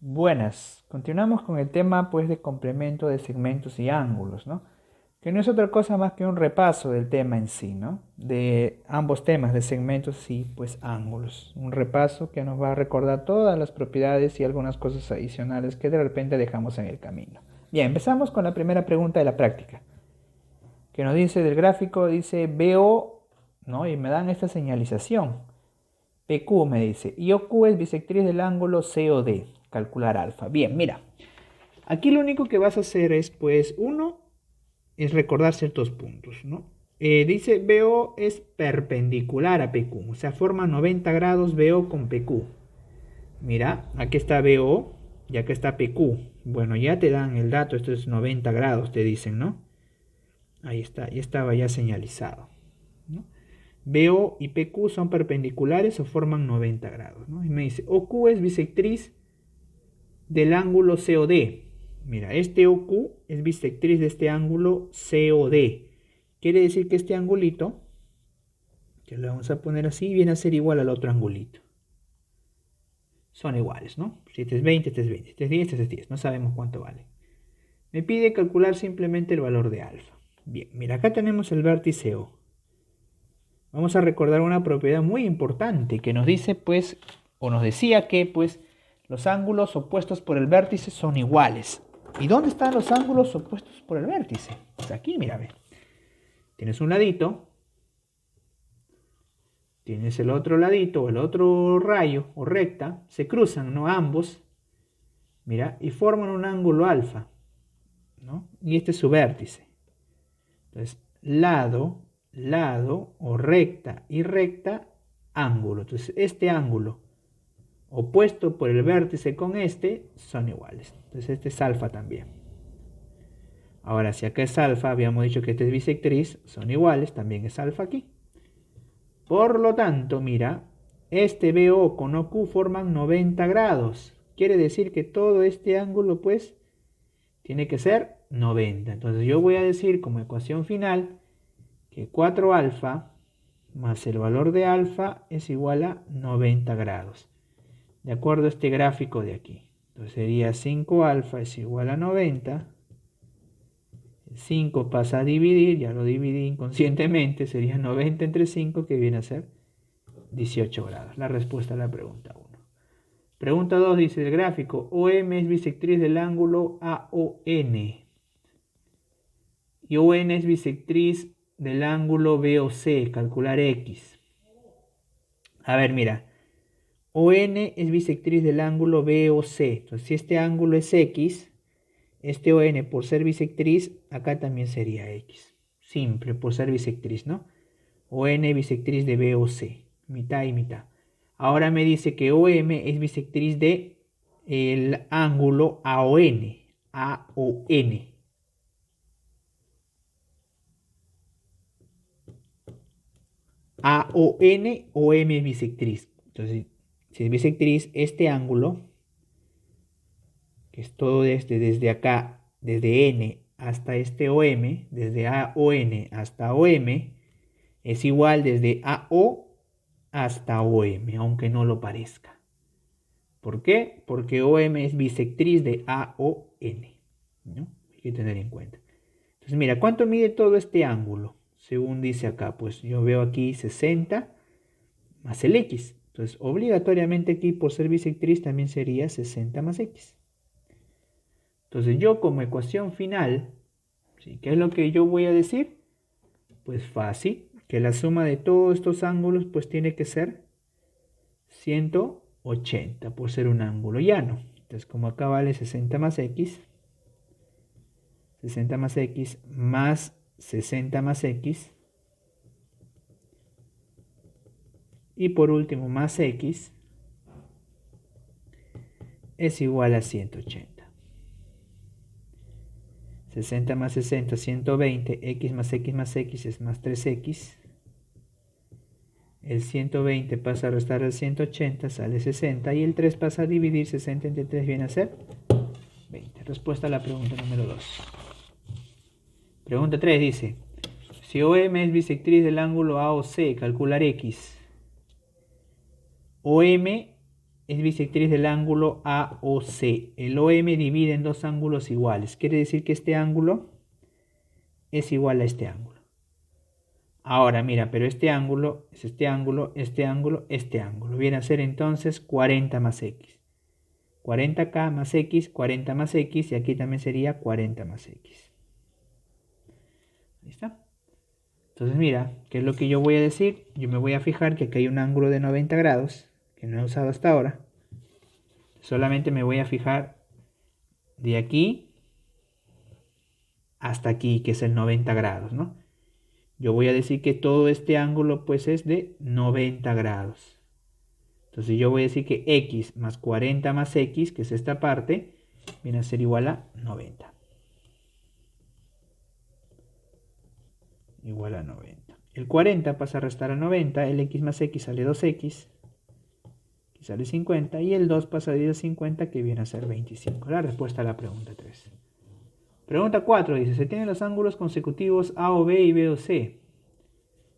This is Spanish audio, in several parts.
Buenas, continuamos con el tema pues de complemento de segmentos y ángulos, ¿no? Que no es otra cosa más que un repaso del tema en sí, ¿no? De ambos temas, de segmentos y pues ángulos. Un repaso que nos va a recordar todas las propiedades y algunas cosas adicionales que de repente dejamos en el camino. Bien, empezamos con la primera pregunta de la práctica, que nos dice del gráfico, dice BO, ¿no? Y me dan esta señalización. PQ me dice, y OQ es bisectriz del ángulo COD, calcular alfa. Bien, mira, aquí lo único que vas a hacer es, pues, uno, es recordar ciertos puntos, ¿no? Dice BO es perpendicular a PQ, o sea, forma 90 grados BO con PQ. Mira, aquí está BO y acá está PQ. Bueno, ya te dan el dato, esto es 90 grados, te dicen, ¿no? Ahí está, ya estaba ya señalizado, ¿no? BO y PQ son perpendiculares o forman 90 grados, ¿no? Y me dice, OQ es bisectriz del ángulo COD. Mira, este OQ es bisectriz de este ángulo COD. Quiere decir que este angulito, que lo vamos a poner así, viene a ser igual al otro angulito. Son iguales, ¿no? Si este es 20, este es 20, este es 10, este es 10. No sabemos cuánto vale. Me pide calcular simplemente el valor de alfa. Bien, mira, acá tenemos el vértice O. Vamos a recordar una propiedad muy importante que nos dice, pues, o nos decía que, pues, los ángulos opuestos por el vértice son iguales. ¿Y dónde están los ángulos opuestos por el vértice? Pues aquí, mira, ve. Tienes un ladito, tienes el otro ladito, o el otro rayo, o recta, se cruzan, ¿no? Ambos, mira, y forman un ángulo alfa, ¿no? Y este es su vértice. Entonces, lado, o recta y recta, ángulo. Entonces, este ángulo opuesto por el vértice con este son iguales. Entonces este es alfa también. Ahora, si acá es alfa, habíamos dicho que este es bisectriz, son iguales, también es alfa aquí. Por lo tanto, mira, este BO con OQ forman 90 grados. Quiere decir que todo este ángulo, pues, tiene que ser 90. Entonces yo voy a decir como ecuación final que 4 alfa más el valor de alfa es igual a 90 grados. De acuerdo a este gráfico de aquí. Entonces sería 5 alfa es igual a 90. El 5 pasa a dividir, ya lo dividí inconscientemente, sería 90 entre 5, que viene a ser 18 grados. La respuesta a la pregunta 1. Pregunta 2 dice el gráfico, OM es bisectriz del ángulo AON. Y ON es bisectriz del ángulo BOC, calcular X. A ver, mira. ON es bisectriz del ángulo BOC. Entonces, si este ángulo es X, este ON por ser bisectriz, acá también sería X. Simple, por ser bisectriz, ¿no? ON bisectriz de BOC, mitad y mitad. Ahora me dice que OM es bisectriz de el ángulo AON. AON. AON, OM es bisectriz. Entonces, si es bisectriz, este ángulo, que es todo desde acá, desde N hasta este OM, desde AON hasta OM, es igual desde AO hasta OM, aunque no lo parezca. ¿Por qué? Porque OM es bisectriz de AON, ¿no? Hay que tener en cuenta. Entonces, mira, ¿cuánto mide todo este ángulo? Según dice acá, pues yo veo aquí 60 más el X. Entonces, obligatoriamente aquí, por ser bisectriz, también sería 60 más X. Entonces, yo como ecuación final, ¿sí? ¿Qué es lo que yo voy a decir? Pues fácil, que la suma de todos estos ángulos, pues tiene que ser 180, por ser un ángulo llano. Entonces, como acá vale 60 más X, 60 más X más 60 más X, y por último más X, es igual a 180. 60 más 60, 120, X más X es más 3X. El 120 pasa a restar al 180, sale 60. Y el 3 pasa a dividir 60 entre 3, viene a ser 20. Respuesta a la pregunta número 2. Pregunta 3 dice, si OM es bisectriz del ángulo AOC, calcular X. OM es bisectriz del ángulo AOC. El OM divide en dos ángulos iguales. Quiere decir que este ángulo es igual a este ángulo. Ahora, mira, pero este ángulo es este ángulo, este ángulo, este ángulo. Viene a ser entonces 40 más X. 40K más X, 40 más X, y aquí también sería 40 más X. Ahí está. Entonces, mira, ¿qué es lo que yo voy a decir? Yo me voy a fijar que aquí hay un ángulo de 90 grados, que no he usado hasta ahora. Solamente me voy a fijar de aquí hasta aquí, que es el 90 grados, ¿no? Yo voy a decir que todo este ángulo pues es de 90 grados. Entonces yo voy a decir que X más 40 más X, que es esta parte, viene a ser igual a 90. Igual a 90. El 40 pasa a restar a 90, el X más X sale 2X, que sale 50, y el 2 pasa a dividir 50, que viene a ser 25. La respuesta a la pregunta 3. Pregunta 4 dice, se tienen los ángulos consecutivos A o B y B o C,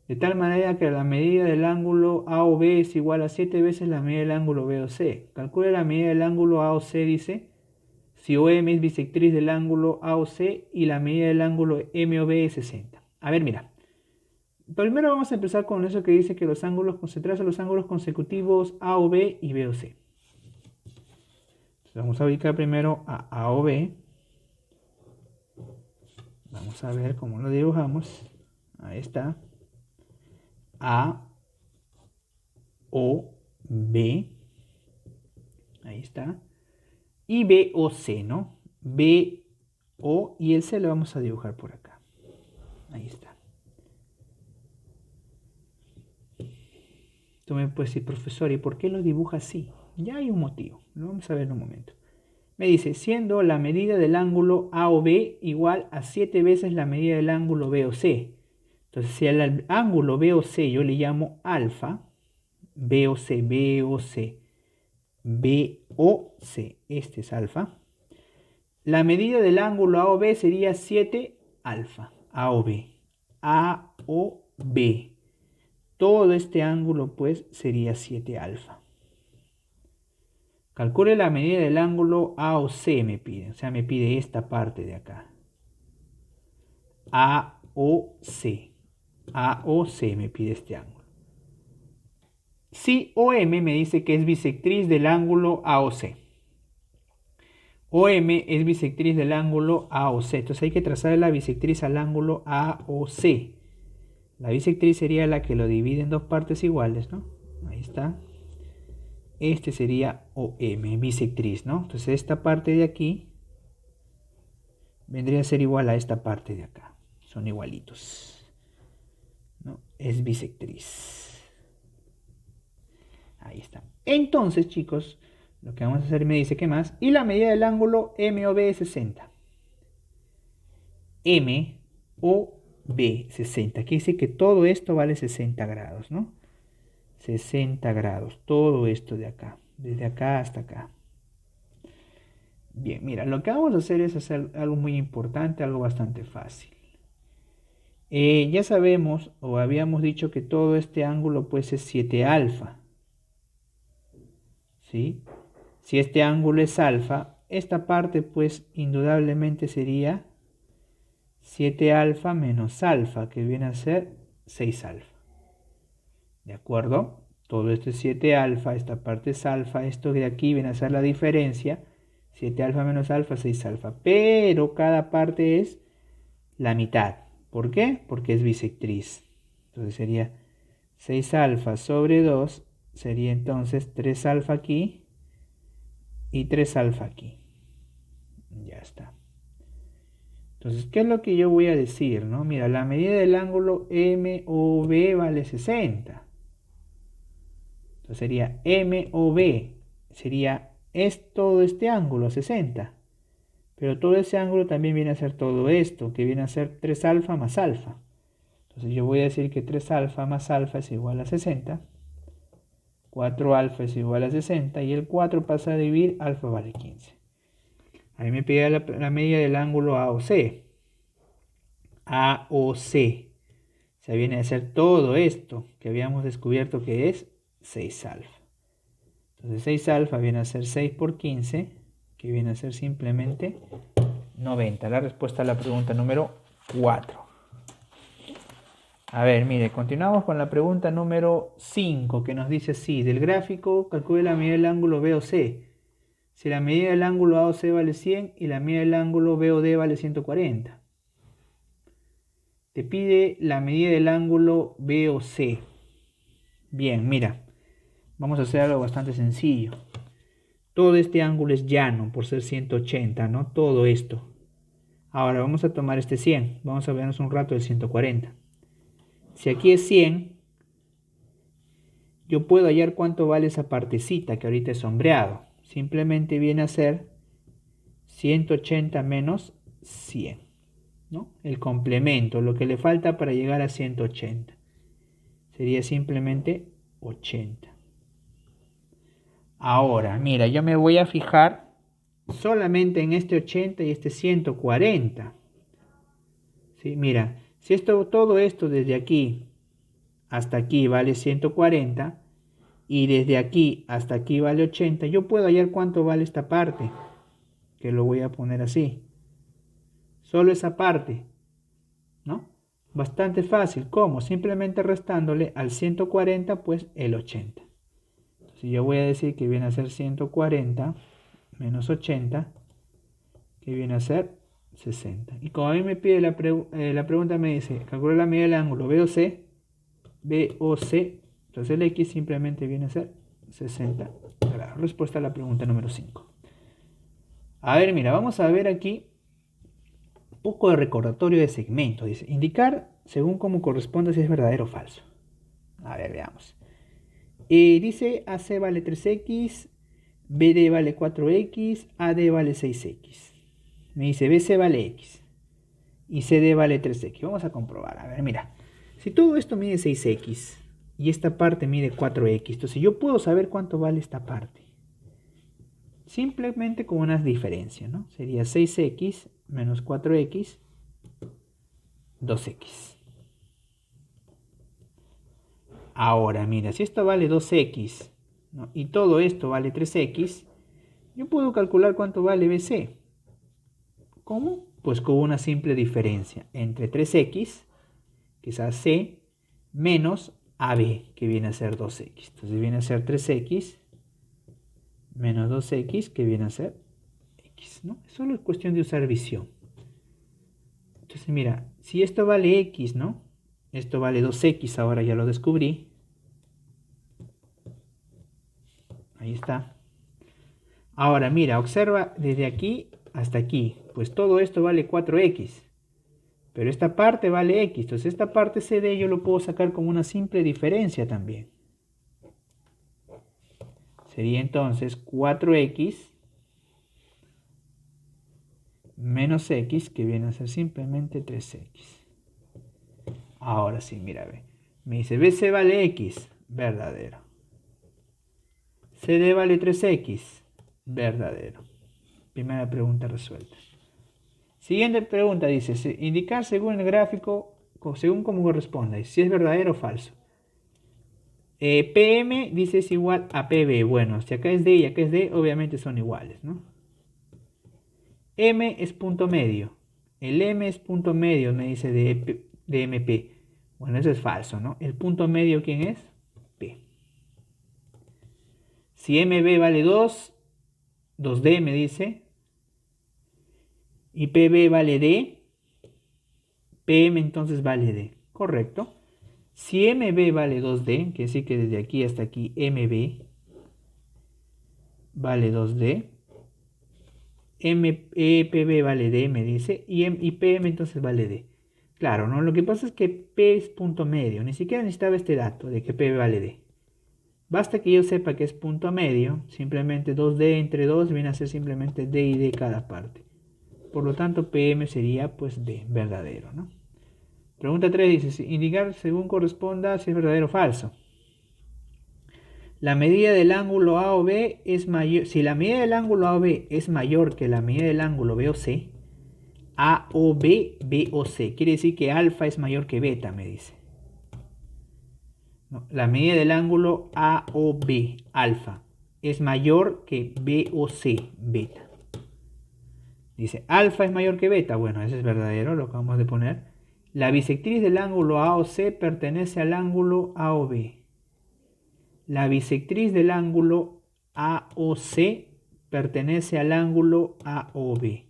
de tal manera que la medida del ángulo A o B es igual a 7 veces la medida del ángulo B o C. Calcula la medida del ángulo A o C, dice, si OM es bisectriz del ángulo A o C y la medida del ángulo M o B es 60. A ver, mira. Primero vamos a empezar con eso que dice que los ángulos, se trazan los ángulos consecutivos A o B y B o C. Entonces vamos a ubicar primero a o B. Vamos a ver cómo lo dibujamos. Ahí está. A, O, B. Ahí está. Y B o C, ¿no? B, O y el C lo vamos a dibujar por acá. Ahí está. Tú me puedes decir, profesor, ¿y por qué lo dibuja así? Ya hay un motivo. Lo vamos a ver en un momento. Me dice, siendo la medida del ángulo A o B igual a 7 veces la medida del ángulo B o C. Entonces, si al ángulo B o C yo le llamo alfa, B o C, B o C, B o C, este es alfa, la medida del ángulo A o B sería 7 alfa, A o B. A o B. Todo este ángulo pues sería 7 alfa. Calcule la medida del ángulo A o C, me pide. O sea, me pide esta parte de acá. A o C. A o C me pide este ángulo. Si OM me dice que es bisectriz del ángulo AOC. OM es bisectriz del ángulo AOC. Entonces hay que trazar la bisectriz al ángulo AOC. La bisectriz sería la que lo divide en dos partes iguales, ¿no? Ahí está. Este sería OM, bisectriz, ¿no? Entonces esta parte de aquí vendría a ser igual a esta parte de acá. Son igualitos, ¿no? Es bisectriz. Ahí está. Entonces, chicos, lo que vamos a hacer me dice que más. Y la medida del ángulo MOB es 60. MOB 60. Aquí dice que todo esto vale 60 grados, ¿no? 60 grados. Todo esto de acá. Desde acá hasta acá. Bien, mira, lo que vamos a hacer es hacer algo muy importante, algo bastante fácil. Ya sabemos, o habíamos dicho que todo este ángulo pues es 7 alfa. ¿Sí? Si este ángulo es alfa, esta parte pues indudablemente sería 7 alfa menos alfa, que viene a ser 6 alfa. ¿De acuerdo? Todo esto es 7 alfa, esta parte es alfa, esto de aquí viene a ser la diferencia. 7 alfa menos alfa, 6 alfa. Pero cada parte es la mitad. ¿Por qué? Porque es bisectriz. Entonces sería 6 alfa sobre 2, sería entonces 3 alfa aquí y 3 alfa aquí. Ya está. Entonces, ¿qué es lo que yo voy a decir? ¿No? Mira, la medida del ángulo MOB vale 60. Entonces sería MOB, sería todo este ángulo, 60. Pero todo ese ángulo también viene a ser todo esto, que viene a ser 3 alfa más alfa. Entonces yo voy a decir que 3 alfa más alfa es igual a 60. 4 alfa es igual a 60 y el 4 pasa a dividir, alfa vale 15. Ahí me pide la medida del ángulo AOC. AOC. Se viene a hacer todo esto que habíamos descubierto que es 6 alfa. Entonces 6 alfa viene a ser 6 por 15, que viene a ser simplemente 90. La respuesta a la pregunta número 4. A ver, mire, continuamos con la pregunta número 5, que nos dice así: del gráfico calcule la medida del ángulo BOC. Si la medida del ángulo AOC vale 100 y la medida del ángulo BOD vale 140. Te pide la medida del ángulo BOC. Bien, mira, vamos a hacer algo bastante sencillo. Todo este ángulo es llano por ser 180, ¿no? Todo esto. Ahora vamos a tomar este 100. Vamos a vernos un rato el 140. Si aquí es 100, yo puedo hallar cuánto vale esa partecita que ahorita es sombreado. Simplemente viene a ser 180 menos 100, ¿no? El complemento, lo que le falta para llegar a 180. Sería simplemente 80. Ahora, mira, yo me voy a fijar solamente en este 80 y este 140. ¿Sí? Mira, si todo esto desde aquí hasta aquí vale 140 y desde aquí hasta aquí vale 80, yo puedo hallar cuánto vale esta parte, que lo voy a poner así. Solo esa parte, ¿no? Bastante fácil. ¿Cómo? Simplemente restándole al 140 pues el 80. Entonces yo voy a decir que viene a ser 140 menos 80, que viene a ser 60. Y como a mí me pide la pregunta, me dice, calcula la medida del ángulo BOC, entonces el X simplemente viene a ser 60 grados. Respuesta a la pregunta número 5. A ver, mira, vamos a ver aquí un poco de recordatorio de segmento. Dice, indicar según cómo corresponde si es verdadero o falso. A ver, veamos. Dice AC vale 3X, BD vale 4X, AD vale 6X. Me dice BC vale X y CD vale 3X. Vamos a comprobar. A ver, mira. Si todo esto mide 6X y esta parte mide 4X, entonces yo puedo saber cuánto vale esta parte. Simplemente con unas diferencias, ¿no? Sería 6X menos 4X, 2X. Ahora, mira, si esto vale 2X, ¿no? Y todo esto vale 3X, yo puedo calcular cuánto vale BC. ¿Cómo? Pues con una simple diferencia entre 3X, que es AC, menos AB, que viene a ser 2X. Entonces viene a ser 3X menos 2X, que viene a ser X, ¿no? Solo es cuestión de usar visión. Entonces mira, si esto vale X, ¿no? Esto vale 2X, ahora ya lo descubrí. Ahí está. Ahora mira, observa desde aquí hasta aquí. Pues todo esto vale 4X. Pero esta parte vale X. Entonces esta parte CD yo lo puedo sacar como una simple diferencia también. Sería entonces 4X menos X, que viene a ser simplemente 3X. Ahora sí, mira, ve. Me dice BC vale X, verdadero. CD vale 3X, verdadero. Primera pregunta resuelta. Siguiente pregunta dice, indicar según el gráfico, según cómo corresponda, si es verdadero o falso. PM dice es igual a PB. Bueno, si acá es D y acá es D, obviamente son iguales, ¿no? M es punto medio. El M es punto medio, me dice de MP. Bueno, eso es falso, ¿no? El punto medio, ¿quién es? P. Si MB vale 2, 2D me dice, y PB vale D, PM entonces vale D. Correcto. Si MB vale 2D, quiere decir que desde aquí hasta aquí MB vale 2D, PB vale D, me dice, y PM entonces vale D. Claro, ¿no? Lo que pasa es que P es punto medio, ni siquiera necesitaba este dato de que PB vale D. Basta que yo sepa que es punto medio, simplemente 2D entre 2 viene a ser simplemente D y D cada parte. Por lo tanto, PM sería pues D, verdadero, ¿no? Pregunta 3 dice, indicar según corresponda si es verdadero o falso. La medida del ángulo AOB es mayor, si la medida del ángulo AOB es mayor que la medida del ángulo BOC, AOB, BOC, quiere decir que alfa es mayor que beta, me dice. No, la medida del ángulo AOB, alfa, es mayor que B o C, beta. Dice, alfa es mayor que beta. Bueno, eso es verdadero, lo acabamos de poner. La bisectriz del ángulo AOC pertenece al ángulo AOB. La bisectriz del ángulo AOC pertenece al ángulo AOB.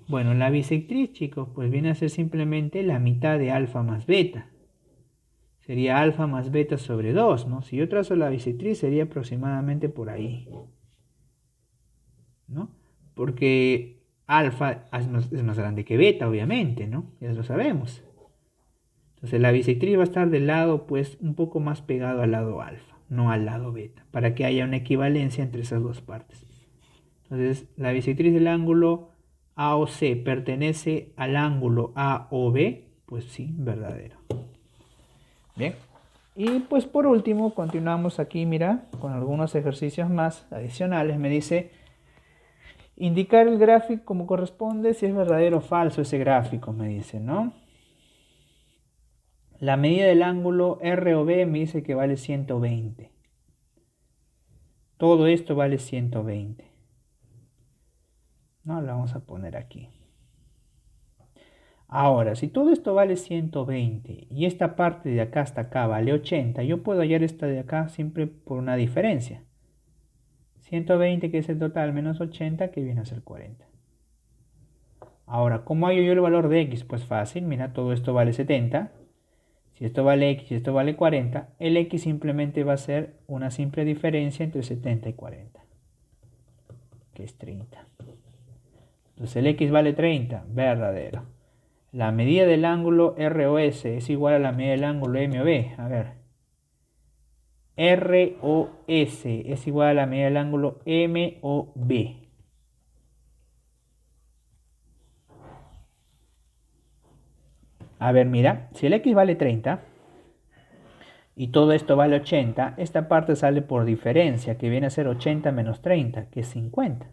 Bueno, la bisectriz, chicos, pues viene a ser simplemente la mitad de alfa más beta. Sería alfa más beta sobre 2, ¿no? Si yo trazo la bisectriz sería aproximadamente por ahí, ¿no? Porque alfa es más grande que beta, obviamente, ¿no? Ya lo sabemos. Entonces la bisectriz va a estar del lado, pues, un poco más pegado al lado alfa, no al lado beta, para que haya una equivalencia entre esas dos partes. Entonces, la bisectriz del ángulo AOC pertenece al ángulo AOB, pues sí, verdadero. Bien. Y pues por último, continuamos aquí, mira, con algunos ejercicios más adicionales. Me dice, indicar el gráfico como corresponde, si es verdadero o falso ese gráfico, me dice, ¿no? La medida del ángulo ROB me dice que vale 120. Todo esto vale 120. No, lo vamos a poner aquí. Ahora, si todo esto vale 120 y esta parte de acá hasta acá vale 80, yo puedo hallar esta de acá siempre por una diferencia. 120 que es el total menos 80 que viene a ser 40. Ahora, ¿cómo hallo yo el valor de x? Pues fácil, mira, todo esto vale 70. Si esto vale x y esto vale 40, el x simplemente va a ser una simple diferencia entre 70 y 40, que es 30. Entonces el x vale 30, verdadero. La medida del ángulo ROS es igual a la medida del ángulo MOB. A ver. ROS es igual a la medida del ángulo MOB. A ver, mira. Si el x vale 30 y todo esto vale 80, esta parte sale por diferencia, que viene a ser 80 menos 30, que es 50.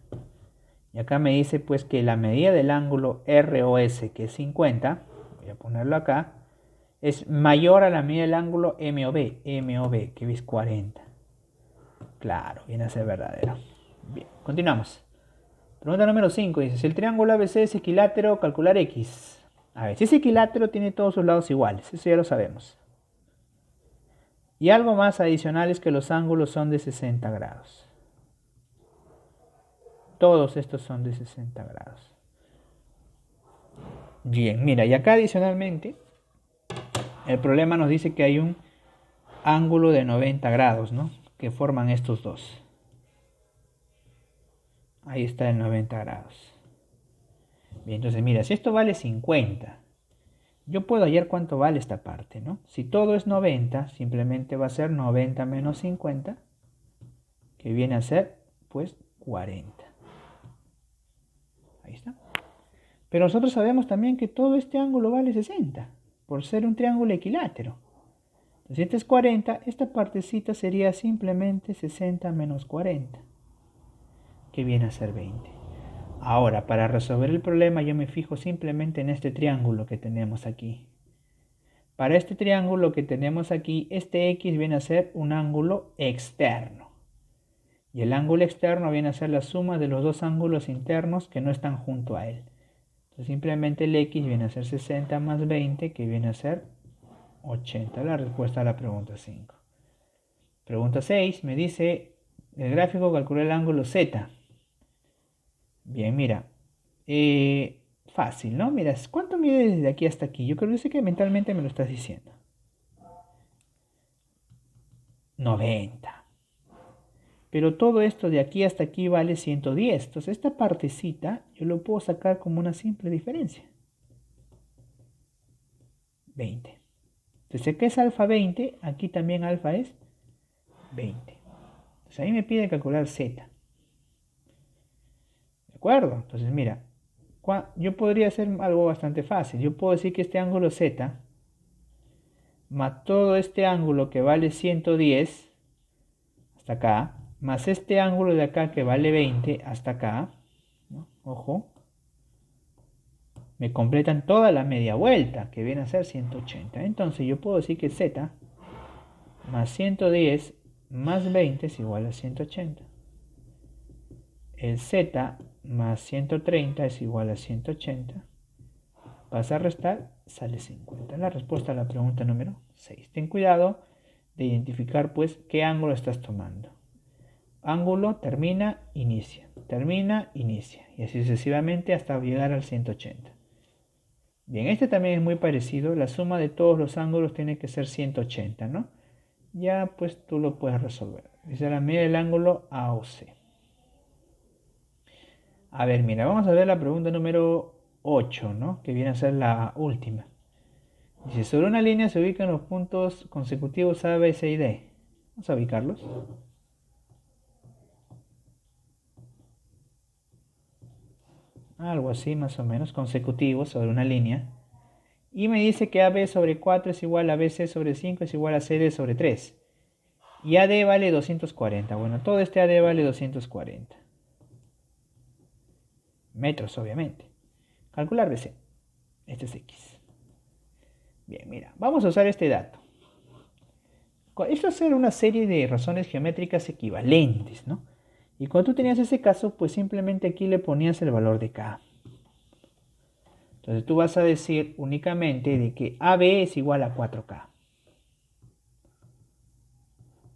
Y acá me dice pues que la medida del ángulo ROS, que es 50, voy a ponerlo acá, es mayor a la medida del ángulo MOB, que es 40. Claro, viene a ser verdadero. Bien, continuamos. Pregunta número 5 dice, si el triángulo ABC es equilátero, calcular X. A ver, si es equilátero tiene todos sus lados iguales, eso ya lo sabemos. Y algo más adicional es que los ángulos son de 60 grados. Todos estos son de 60 grados. Bien, mira, y acá adicionalmente, el problema nos dice que hay un ángulo de 90 grados, ¿no? Que forman estos dos. Ahí está el 90 grados. Bien, entonces mira, si esto vale 50, yo puedo hallar cuánto vale esta parte, ¿no? Si todo es 90, simplemente va a ser 90 menos 50, que viene a ser, pues, 40. Ahí está. Pero nosotros sabemos también que todo este ángulo vale 60, por ser un triángulo equilátero. Entonces, si este es 40, esta partecita sería simplemente 60 menos 40, que viene a ser 20. Ahora, para resolver el problema, yo me fijo simplemente en este triángulo que tenemos aquí. Para este triángulo que tenemos aquí, este X viene a ser un ángulo externo. Y el ángulo externo viene a ser la suma de los dos ángulos internos que no están junto a él. Entonces simplemente el X viene a ser 60 más 20, que viene a ser 80. La respuesta a la pregunta 5. Pregunta 6 me dice, el gráfico calcula el ángulo Z. Bien, mira. Fácil, ¿no? Mira, ¿cuánto mide desde aquí hasta aquí? Yo creo que mentalmente me lo estás diciendo. 90. Pero todo esto de aquí hasta aquí vale 110. Entonces esta partecita yo lo puedo sacar como una simple diferencia. 20. Entonces acá es alfa 20, aquí también alfa es 20. Entonces ahí me pide calcular Z. ¿De acuerdo? Entonces mira, yo podría hacer algo bastante fácil. Yo puedo decir que este ángulo Z más todo este ángulo que vale 110 hasta acá, más este ángulo de acá que vale 20 hasta acá, ¿no? Ojo, me completan toda la media vuelta, que viene a ser 180. Entonces yo puedo decir que Z más 110 más 20 es igual a 180. el z más 130 es igual a 180. Vas a restar, sale 50. La respuesta a la pregunta número 6. Ten cuidado de identificar pues qué ángulo estás tomando. Ángulo, termina, inicia. Termina, inicia. Y así sucesivamente hasta llegar al 180. Bien, este también es muy parecido. La suma de todos los ángulos tiene que ser 180, ¿no? Ya pues tú lo puedes resolver. Dice la medida del ángulo AOC. A ver, mira, vamos a ver la pregunta número 8, ¿no? Que viene a ser la última. Dice, sobre una línea se ubican los puntos consecutivos A, B, C y D. Vamos a ubicarlos. Algo así, más o menos, consecutivos sobre una línea. Y me dice que AB sobre 4 es igual a BC sobre 5 es igual a CD sobre 3. Y AD vale 240. Bueno, todo este AD vale 240. Metros, obviamente. Calcular BC. Este es X. Bien, mira, vamos a usar este dato. Esto es una serie de razones geométricas equivalentes, ¿no? Y cuando tú tenías ese caso, pues simplemente aquí le ponías el valor de K. Entonces tú vas a decir únicamente de que AB es igual a 4K.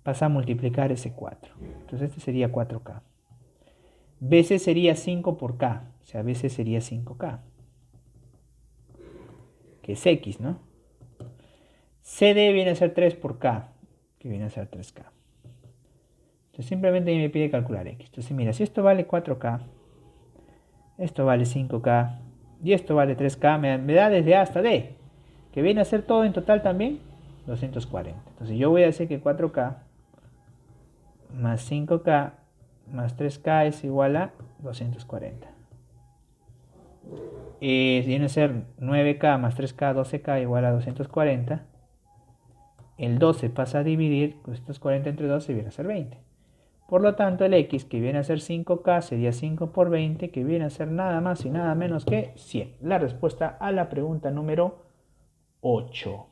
Vas a multiplicar ese 4. Entonces este sería 4K. BC sería 5 por K. O sea, BC sería 5K. Que es X, ¿no? CD viene a ser 3 por K. Que viene a ser 3K. Entonces simplemente me pide calcular X. Entonces mira, si esto vale 4K, esto vale 5K y esto vale 3K, me da desde A hasta D, que viene a ser todo en total también 240. Entonces yo voy a decir que 4K más 5K más 3K es igual a 240. Viene a ser 9K más 3K, 12K igual a 240. El 12 pasa a dividir, 240 entre 12 viene a ser 20. Por lo tanto, el X, que viene a ser 5K, sería 5 por 20, que viene a ser nada más y nada menos que 100. La respuesta a la pregunta número 8.